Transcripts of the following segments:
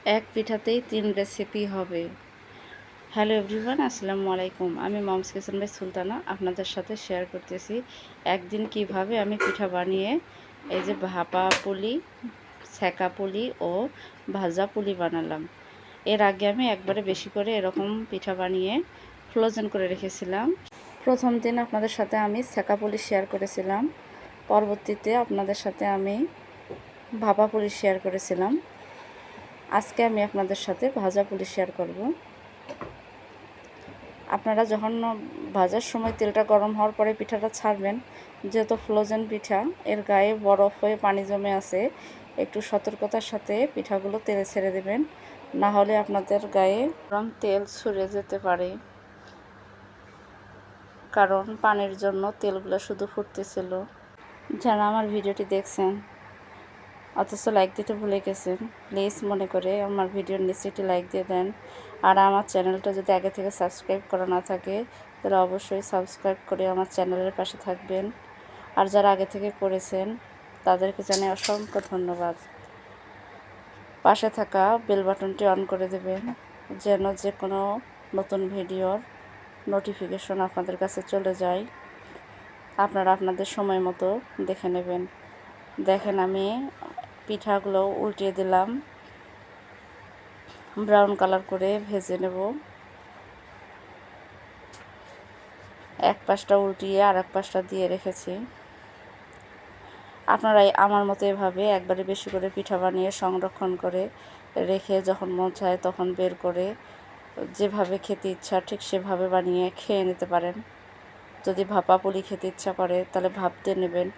এক পিঠাতেই 3 রেসিপি হবে। Hello everyone, আসসালামু আলাইকুম। আমি মমস কিচেন বাই সুলতানা আপনাদের সাথে শেয়ার করতেছি একদিন কিভাবে আমি পিঠা বানিয়ে এই যে ভাপা পুলি, সেকা পুলি ও ভাজা পুলি বানালাম। এর আগে আমি একবারে বেশি করে এরকম পিঠা বানিয়ে ফ্রোজেন করে রেখেছিলাম। প্রথম দিন আপনাদের সাথে আমি সেকা পুলি শেয়ার করেছিলাম, পরবর্তীতে আপনাদের সাথে আমি ভাপা পুলি শেয়ার করেছিলাম। আজকে আমি আপনাদের সাথে ভাজা পুলি শেয়ার করব। আপনারা যখন ভাজার সময় তেলটা গরম হওয়ার পরে পিঠাটা ছাড়বেন, যেহেতু ফ্রোজেন পিঠা, এর গায়ে বরফ হয়ে পানি জমে আছে, একটু সতর্কতার সাথে পিঠাগুলো তেলে ছেড়ে দেবেন, না হলে আপনাদের গায়ে গরম তেল ছুঁড়ে যেতে পারে। কারণ পানির জন্য তেলগুলো শুধু ফুটতেছিল। যারা আমার ভিডিওটি দেখছেন অথচ লাইক দিতে ভুলে গেছেন, প্লিজ মনে করে আমার ভিডিওর নিচে একটি লাইক দিয়ে দেন। আর আমার চ্যানেলটা যদি আগে থেকে সাবস্ক্রাইব করা না থাকে তাহলে অবশ্যই সাবস্ক্রাইব করে আমার চ্যানেলের পাশে থাকবেন। আর যারা আগে থেকে করেছেন তাদেরকে জানাই অসংখ্য ধন্যবাদ। পাশে থাকা বেল বাটনটি অন করে দেবেন, যেন যে কোনো নতুন ভিডিওর নোটিফিকেশন আপনাদের কাছে চলে যায়, আপনারা আপনাদের সময় মতো দেখে নেবেন। দেখেন, আমি পিঠাগুলো উল্টিয়ে দিলাম, ব্রাউন কালার করে ভেজে নেব। এক পাশটা উল্টিয়ে আর এক পাশটা দিয়ে রেখেছি। আপনারাই আমার মতো এভাবে একবারে বেশি করে পিঠা বানিয়ে সংরক্ষণ করে রেখে যখন মন চায় তখন বের করে যেভাবে খেতে ইচ্ছা ঠিক সেভাবে বানিয়ে খেয়ে নিতে পারেন। যদি ভাপা পুলি খেতে ইচ্ছা করে তাহলে ভাপতে নেবেন।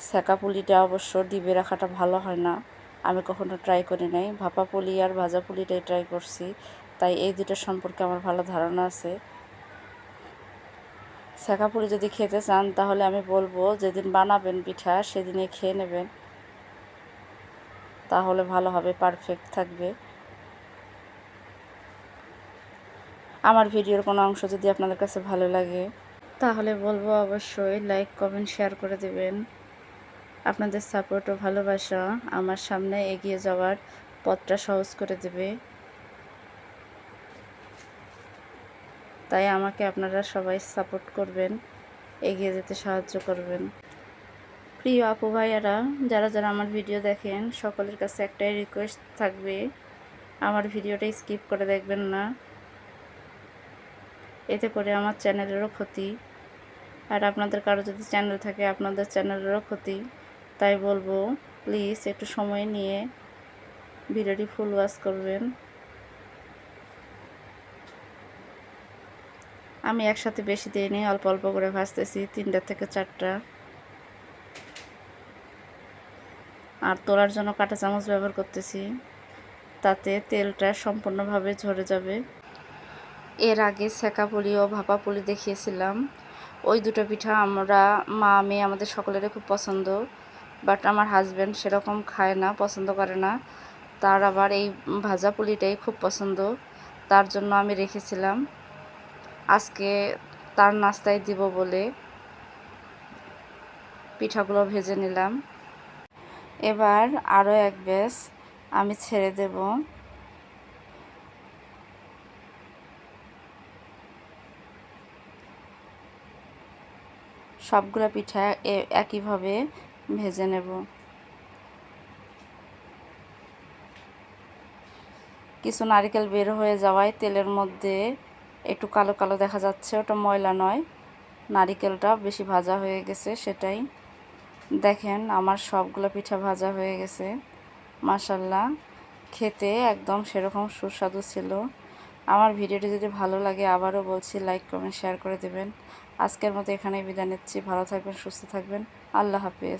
সেকা পুলিটা অবশ্য ডিবে রাখাটা ভালো হয় না, আমি কখনো ট্রাই করি নাই। ভাপা পুলি আর ভাজা পুলিটাই ট্রাই করছি, তাই এই দুটো সম্পর্কে আমার ভালো ধারণা আছে। সেকা পুলি যদি খেতে চান তাহলে আমি বলবো যেদিন বানাবেন পিঠা সেদিনে খেয়ে নেবেন, তাহলে ভালো হবে, পারফেক্ট থাকবে। আমার ভিডিওর কোনো অংশ যদি আপনাদের কাছে ভালো লাগে তাহলে বলবো অবশ্যই লাইক, কমেন্ট, শেয়ার করে দেবেন। আপনাদের সাপোর্ট ও ভালোবাসা আমার সামনে এগিয়ে যাওয়ার পথটা সহজ করে দেবে, তাই আমাকে আপনারা সবাই সাপোর্ট করবেন, এগিয়ে যেতে সাহায্য করবেন। প্রিয় আপু ভাইয়ারা, যারা যারা আমার ভিডিও দেখেন সকলের কাছে একটাই রিকোয়েস্ট থাকবে, আমার ভিডিওটা স্কিপ করে দেখবেন না, এতে করে আমার চ্যানেলেরও ক্ষতি। আর আপনাদের কারো যদি চ্যানেল থাকে আপনাদের চ্যানেলেরও ক্ষতি। তাই বলবো প্লিজ একটু সময় নিয়ে ভিডিওটি ফুল ওয়াচ করবেন। আমি একসাথে বেশি দিইনি, অল্প অল্প করে ভাজতেছি, 3টা থেকে 4টা। আর তোলার জন্য কাঁটা চামচ ব্যবহার করতেছি, তাতে তেলটা সম্পূর্ণভাবে ঝরে যাবে। এর আগে সেকা পুলি ও ভাপা পুলি দেখিয়েছিলাম। ওই দুটো পিঠা আমরা মা মেয়ে আমাদের সকলেরই খুব পছন্দ, বাট আমার হাজব্যান্ড সেরকম খায় না, পছন্দ করে না। তার আবার এই ভাজা পুলিটাই খুব পছন্দ, তার জন্য আমি রেখেছিলাম। আজকে তার নাস্তায় দিব বলে পিঠাগুলো ভেজে নিলাম। এবার আরও এক ব্যাচ আমি ছেড়ে দেব। সবগুলো পিঠা একইভাবে ভেজে নেব। কিছু নারকেল বের হয়ে যাওয়ায় তেলের মধ্যে একটু কালো কালো দেখা যাচ্ছে, ওটা ময়লা নয়, নারকেলটা বেশি ভাজা হয়ে গেছে সেটাই। দেখেন আমার সবগুলো পিঠা ভাজা হয়ে গেছে, মাশাল্লাহ, খেতে একদম সেরকম সুস্বাদু ছিল। আমার ভিডিওটি যদি ভালো লাগে আবারও বলছি লাইক, কমেন্ট, শেয়ার করে দেবেন। আজকের মতো এখানেই বিদায় নিচ্ছি। ভালো থাকবেন, সুস্থ থাকবেন, আল্লাহ হাফেজ।